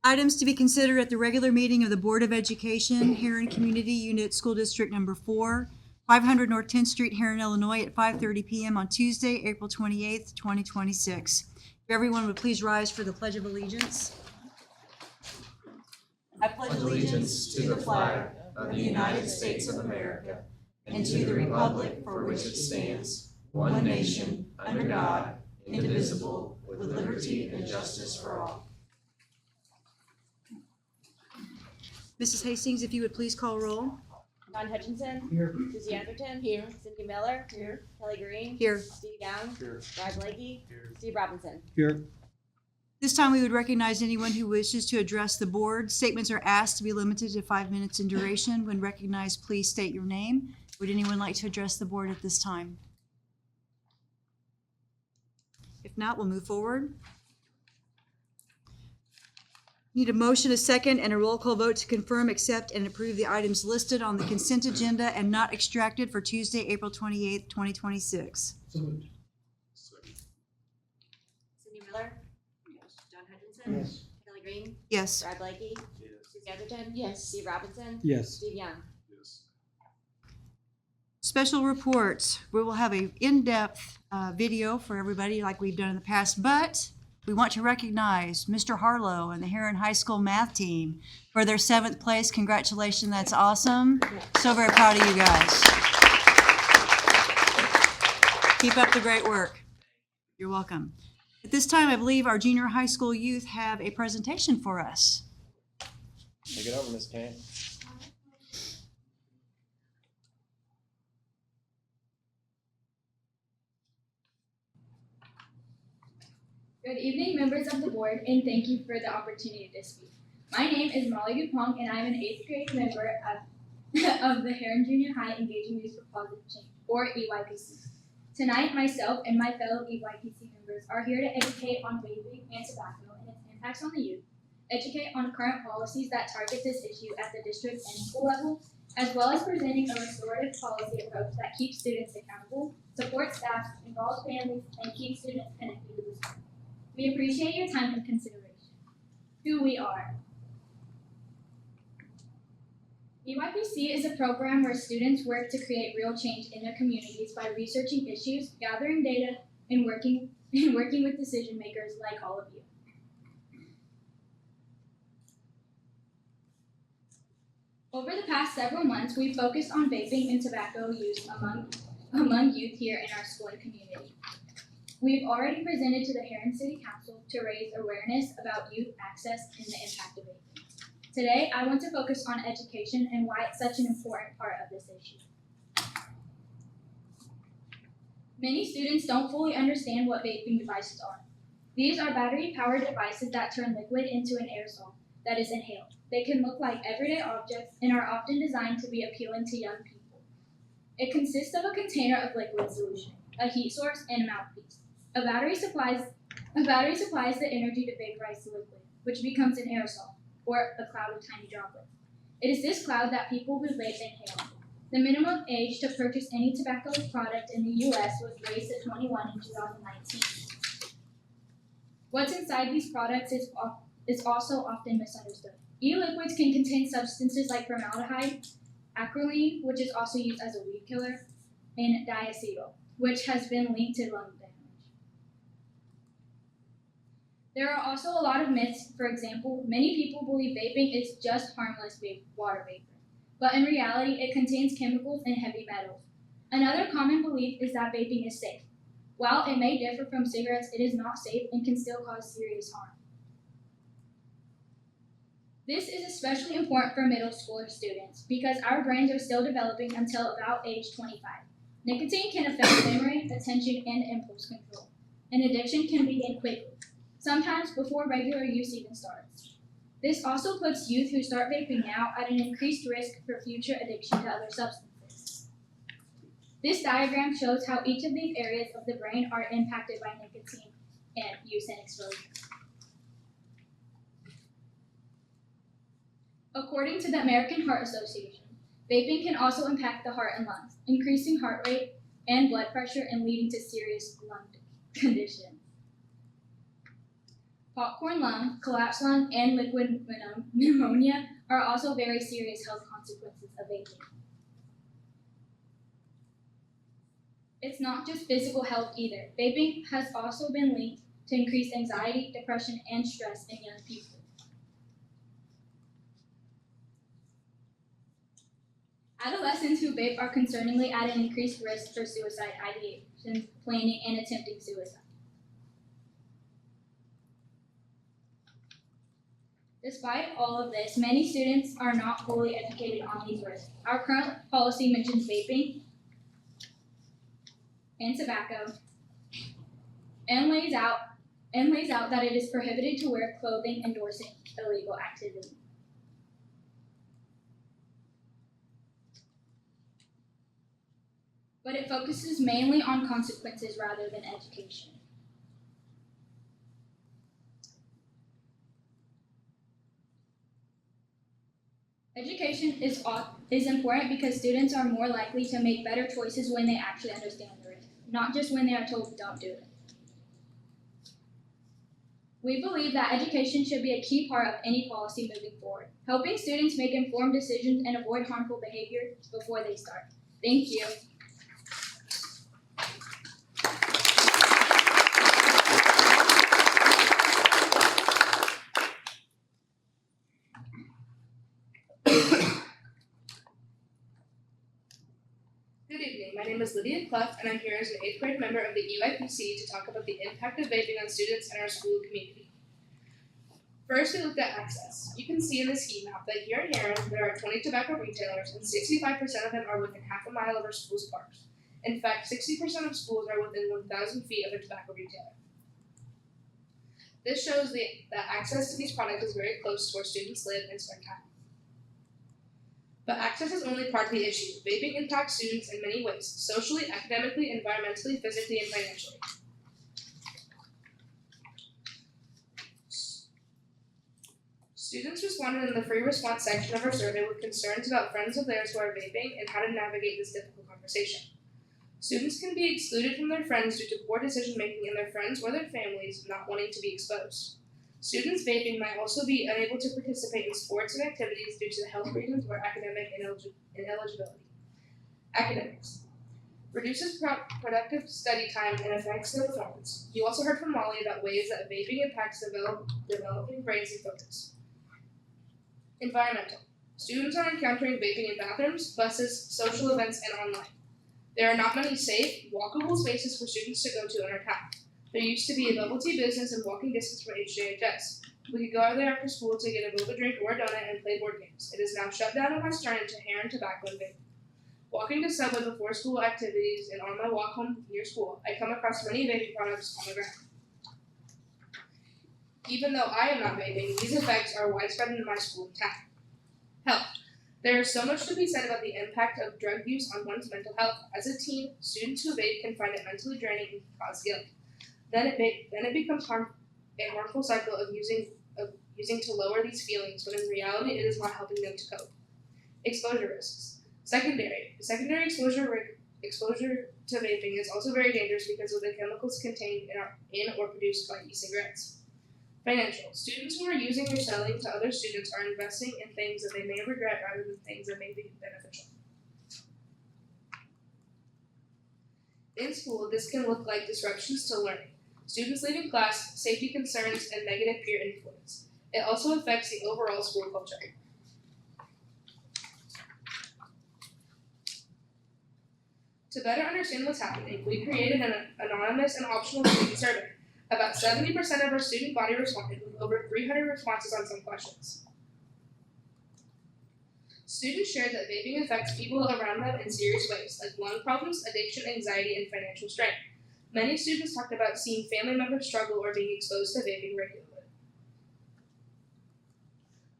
Items to be considered at the regular meeting of the Board of Education, Herrin Community Unit School District Number 4, 500 North 10th Street, Herrin, Illinois, at 5:30 p.m. on Tuesday, April 28th, 2026. If everyone would please rise for the Pledge of Allegiance. I pledge allegiance to the flag of the United States of America and to the republic for which it stands, one nation, under God, indivisible, with liberty and justice for all. Mrs. Hastings, if you would please call roll. Don Hutchinson. Here. Susie Atherton. Here. Cindy Miller. Here. Kelly Green. Here. Steve Young. Here. Brad Blakey. Here. Steve Robinson. Here. This time we would recognize anyone who wishes to address the board. Statements are asked to be limited to 5 minutes in duration. When recognized, please state your name. Would anyone like to address the board at this time? If not, we'll move forward. Need a motion, a second, and a roll call vote to confirm, accept, and approve the items listed on the consent agenda and not extracted for Tuesday, April 28th, 2026. So moved. Cindy Miller. Yes. Don Hutchinson. Yes. Kelly Green. Yes. Brad Blakey. Yes. Susie Atherton. Yes. Steve Robinson. Yes. Steve Young. Yes. Special reports. We will have a in-depth video for everybody like we've done in the past, but we want to recognize Mr. Harlow and the Herrin High School math team for their 7th place. Congratulations, that's awesome. So very proud of you guys. Keep up the great work. You're welcome. At this time, I believe our junior high school youth have a presentation for us. Take it over, Ms. Kane. Good evening, members of the board, and thank you for the opportunity to speak. My name is Molly Dupont, and I'm an 8th grade member of the Herrin Junior High Engaging Youth for Positive Change, or EYPC. Tonight, myself and my fellow EYPC members are here to educate on vaping and tobacco and its impacts on the youth, educate on current policies that target this issue at the district and school level, as well as presenting a restorative policy approach that keeps students accountable, supports staff, involves families, and keeps students connected to the school. We appreciate your time and consideration. Who we are. EYPC is a program where students work to create real change in their communities by researching issues, gathering data, and working with decision makers like all of you. Over the past several months, we've focused on vaping and tobacco use among youth here in our school and community. We've already presented to the Herrin City Council to raise awareness about youth access and the impact of vaping. Today, I want to focus on education and why it's such an important part of this issue. Many students don't fully understand what vaping devices are. These are battery-powered devices that turn liquid into an aerosol that is inhaled. They can look like everyday objects and are often designed to be appealing to young people. It consists of a container of liquid solution, a heat source, and a mouthpiece. A battery supplies the energy to vaporize the liquid, which becomes an aerosol, or a cloud of tiny droplets. It is this cloud that people who vape inhale. The minimum age to purchase any tobacco product in the U.S. was raised to 21 in 2019. What's inside these products is also often misunderstood. E-liquids can contain substances like formaldehyde, acrolein, which is also used as a weed killer, and diacetyl, which has been linked to lung damage. There are also a lot of myths. For example, many people believe vaping is just harmless water vapor, but in reality, it contains chemicals and heavy metals. Another common belief is that vaping is safe. While it may differ from cigarettes, it is not safe and can still cause serious harm. This is especially important for middle schooler students because our brains are still developing until about age 25. Nicotine can affect memory, attention, and impulse control, and addiction can begin quickly, sometimes before regular use even starts. This also puts youth who start vaping now at an increased risk for future addiction to other substances. This diagram shows how each of these areas of the brain are impacted by nicotine and use and exposure. According to the American Heart Association, vaping can also impact the heart and lungs, increasing heart rate and blood pressure and leading to serious lung conditions. Popcorn lung, collapsed lung, and liquid pneumonia are also very serious health consequences of vaping. It's not just physical health either. Vaping has also been linked to increased anxiety, depression, and stress in young people. Adolescents who vape are concerningly at an increased risk for suicide ideation, planning, and attempting suicide. Despite all of this, many students are not fully educated on these risks. Our current policy mentions vaping and tobacco and lays out that it is prohibited to wear clothing endorsing illegal activity. But it focuses mainly on consequences rather than education. Education is important because students are more likely to make better choices when they actually understand the risk, not just when they are told don't do it. We believe that education should be a key part of any policy moving forward, helping students make informed decisions and avoid harmful behavior before they start. Thank you. Good evening, my name is Lydia Clough, and I'm here as an 8th grade member of the EYPC to talk about the impact of vaping on students and our school community. First, we looked at access. You can see in this heat map that here in Herrin, there are 20 tobacco retailers, and 65% of them are within half a mile of our school's parks. In fact, 60% of schools are within 1,000 feet of a tobacco retailer. This shows that access to these products is very close to where students live and spend time. But access is only part of the issue. Vaping impacts students in many ways, socially, academically, environmentally, physically, and financially. Students responded in the free response section of our survey with concerns about friends of theirs who are vaping and how to navigate this difficult conversation. Students can be excluded from their friends due to poor decision making in their friends or their families not wanting to be exposed. Students vaping might also be unable to participate in sports and activities due to health reasons or academic ineligibility. Academics. Reduces productive study time and affects their performance. You also heard from Molly about ways that vaping impacts developing brains and focus. Environmental. Students are encountering vaping in bathrooms, buses, social events, and online. There are not many safe, walkable spaces for students to go to in our town. There used to be a bubble tea business in walking distance from HJHS. We could go there after school to get a boba drink or a donut and play board games. It is now shut down and has turned into Herrin tobacco and vaping. Walking to Subway before school activities and on my walk home near school, I come across many vaping products on the ground. Even though I am not vaping, these effects are widespread in my school and town. Health. There is so much to be said about the impact of drug use on one's mental health. As a teen, students who vape can find it mentally draining and cause guilt. Then it becomes a harmful cycle of using to lower these feelings, when in reality it is not helping them to cope. Exposure risks. Secondary exposure to vaping is also very dangerous because of the chemicals contained in or produced by e-cigarettes. Financial. Students who are using or selling to other students are investing in things that they may regret rather than things that may be beneficial. In school, this can look like disruptions to learning. Students leaving class, safety concerns, and negative peer influence. It also affects the overall school culture. To better understand what's happening, we created an anonymous and optional student survey. About 70% of our student body responded, with over 300 responses on some questions. Students shared that vaping affects people around them in serious ways, like lung problems, addiction, anxiety, and financial strain. Many students talked about seeing family members struggle or being exposed to vaping regularly.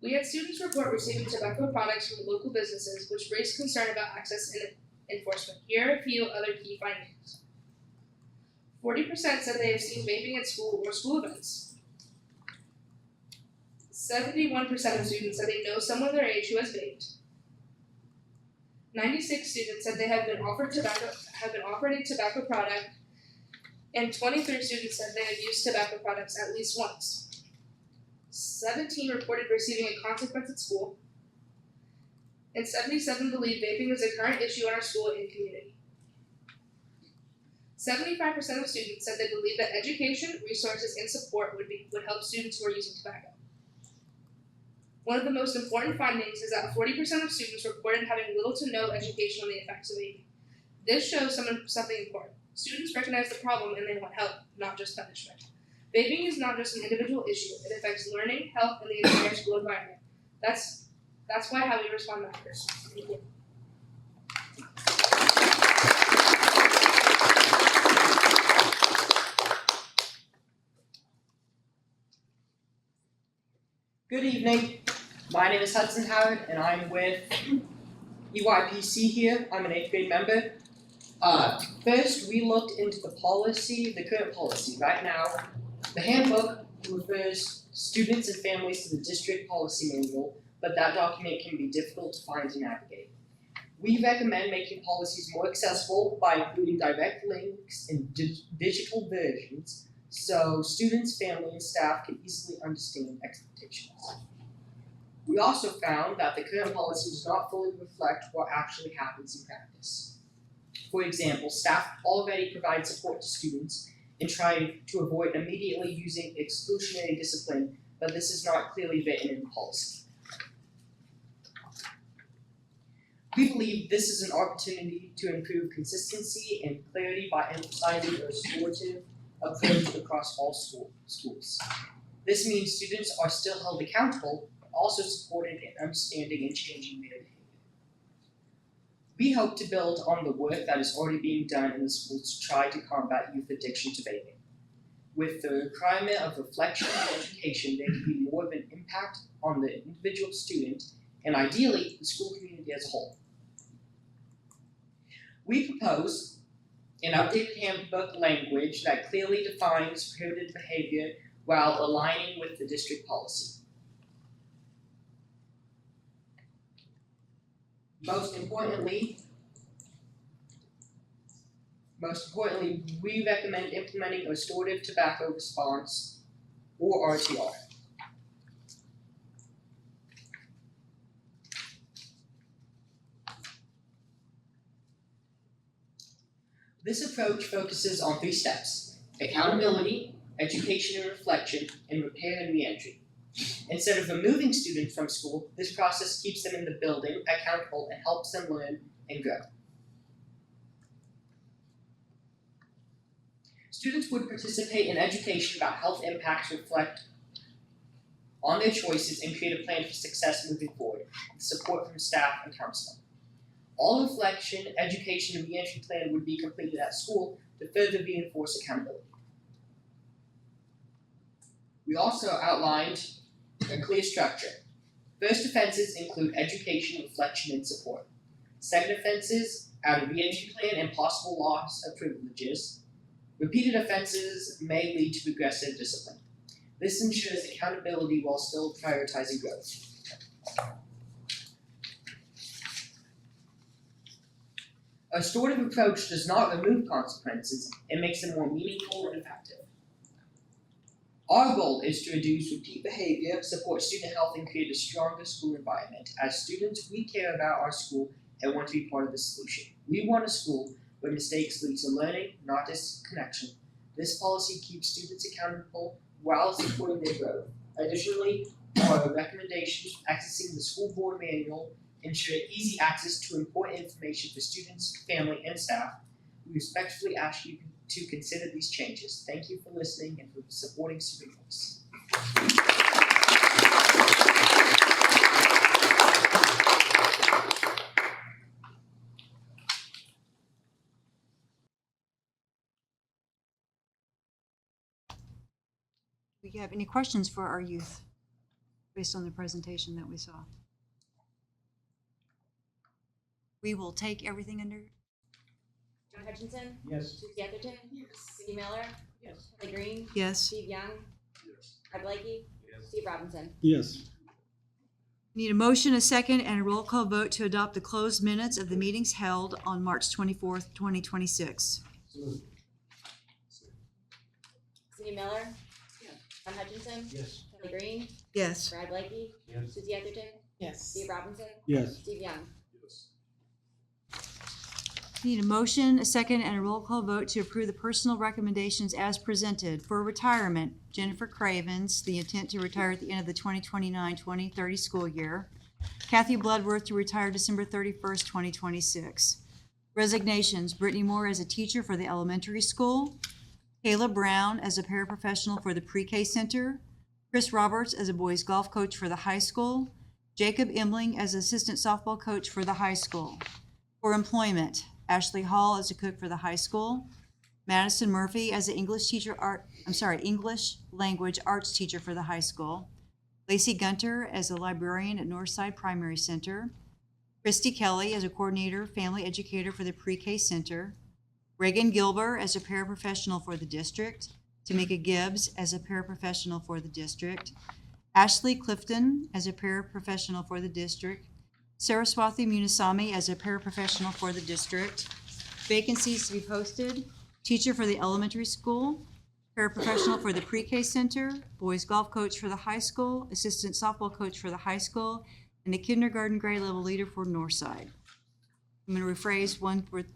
We had students report receiving tobacco products from local businesses, which raised concern about access and enforcement. Here are a few other key findings. 40% said they have seen vaping at school or school events. 71% of students said they know someone their age who has vaped. 96 students said they have been offered a tobacco product, and 23 students said they have used tobacco products at least once. 17 reported receiving a consequence at school, and 77 believe vaping is a current issue in our school and community. 75% of students said they believe that education, resources, and support would help students who are using tobacco. One of the most important findings is that 40% of students reported having little to no education on the effects of vaping. This shows something important. Students recognize the problem and they want help, not just punishment. Vaping is not just an individual issue, it affects learning, health, and the entire school environment. That's why how we respond matters. Thank you. Good evening. My name is Hudson Howard, and I'm with EYPC here. I'm an 8th grade member. First, we looked into the current policy. Right now, the handbook refers students and families to the district policy manual, but that document can be difficult to find and navigate. We recommend making policies more accessible by including direct links in digital versions so students, family, and staff can easily understand expectations. We also found that the current policy does not fully reflect what actually happens in practice. For example, staff already provide support to students in trying to avoid immediately using exclusionary discipline, but this is not clearly written in the policy. We believe this is an opportunity to improve consistency and clarity by emphasizing a restorative approach across all schools. This means students are still held accountable, but also supported in understanding and changing their behavior. We hope to build on the work that is already being done in the schools to try to combat youth addiction to vaping. With the requirement of reflection and education, there can be more of an impact on the individual student and ideally the school community as a whole. We propose an updated handbook language that clearly defines prohibited behavior while aligning with the district policy. Most importantly, we recommend implementing a restorative tobacco response, or RTR. This approach focuses on 3 steps: accountability, education and reflection, and repair and reentry. Instead of removing students from school, this process keeps them in the building, accountable, and helps them learn and grow. Students would participate in education about health impacts, reflect on their choices, and create a plan for success moving forward, with support from staff and counseling. All reflection, education, and reentry plan would be completed at school to further reinforce accountability. We also outlined a clear structure. First offenses include education, reflection, and support. Second offenses add a reentry plan and possible loss of privileges. Repeated offenses may lead to progressive discipline. This ensures accountability while still prioritizing growth. A restorative approach does not remove consequences, it makes them more meaningful and effective. Our goal is to reduce repeat behavior, support student health, and create a stronger school environment. As students, we care about our school and want to be part of the solution. We want a school where mistakes lead to learning, not disconnection. This policy keeps students accountable while supporting their growth. Additionally, our recommendations accessing the school board manual ensure easy access to important information for students, family, and staff. We respectfully ask you to consider these changes. Thank you for listening and for supporting Student Voice. Do you have any questions for our youth based on the presentation that we saw? We will take everything under. John Hutchinson, Yes. Susie Etherton, Cindy Miller, Yes. Kelly Green, Yes. Steve Young, Yes. Ed Blakey, Steve Robinson. Yes. Need a motion, a second, and a roll call vote to adopt the closed minutes of the meetings held on March 24th, 2026. Cindy Miller, John Hutchinson, Yes. Kelly Green, Yes. Brad Blakey, Yes. Susie Etherton, Yes. Steve Robinson, Yes. Steve Young. Need a motion, a second, and a roll call vote to approve the personal recommendations as presented. For retirement, Jennifer Cravens, the intent to retire at the end of the 2029-2030 school year. Kathy Bloodworth to retire December 31st, 2026. Resignations, Brittany Moore as a teacher for the elementary school. Kayla Brown as a paraprofessional for the pre-K center. Chris Roberts as a boys golf coach for the high school. Jacob Emling as assistant softball coach for the high school. For employment, Ashley Hall as a cook for the high school. Madison Murphy as an English language arts teacher for the high school. Lacey Gunter as a librarian at Northside Primary Center. Christy Kelly as a coordinator, family educator for the pre-K center. Reagan Gilber as a paraprofessional for the district. Tamika Gibbs as a paraprofessional for the district. Ashley Clifton as a paraprofessional for the district. Saraswati Munasamy as a paraprofessional for the district. Vacancies to be posted: teacher for the elementary school, paraprofessional for the pre-K center, boys golf coach for the high school, assistant softball coach for the high school, and a kindergarten grade level leader for Northside. I'm going to rephrase one word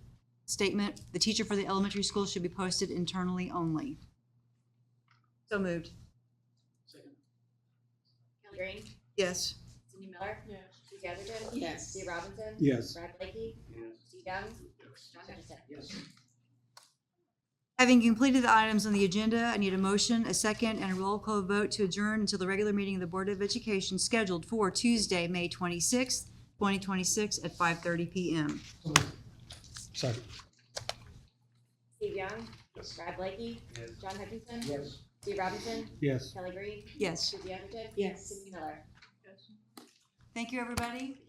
statement: the teacher for the elementary school should be posted internally only. So moved. Kelly Green, Yes. Cindy Miller, Susie Etherton, Yes. Steve Robinson, Yes. Brad Blakey, Steve Young, John Hutchinson. Having completed the items on the agenda, I need a motion, a second, and a roll call vote to adjourn until the regular meeting of the Board of Education scheduled for Tuesday, May 26th, 2026 at 5:30 PM. Second. Steve Young, Brad Blakey, John Hutchinson, Yes. Steve Robinson, Yes. Kelly Green, Yes. Susie Etherton, Yes. Cindy Miller. Thank you, everybody.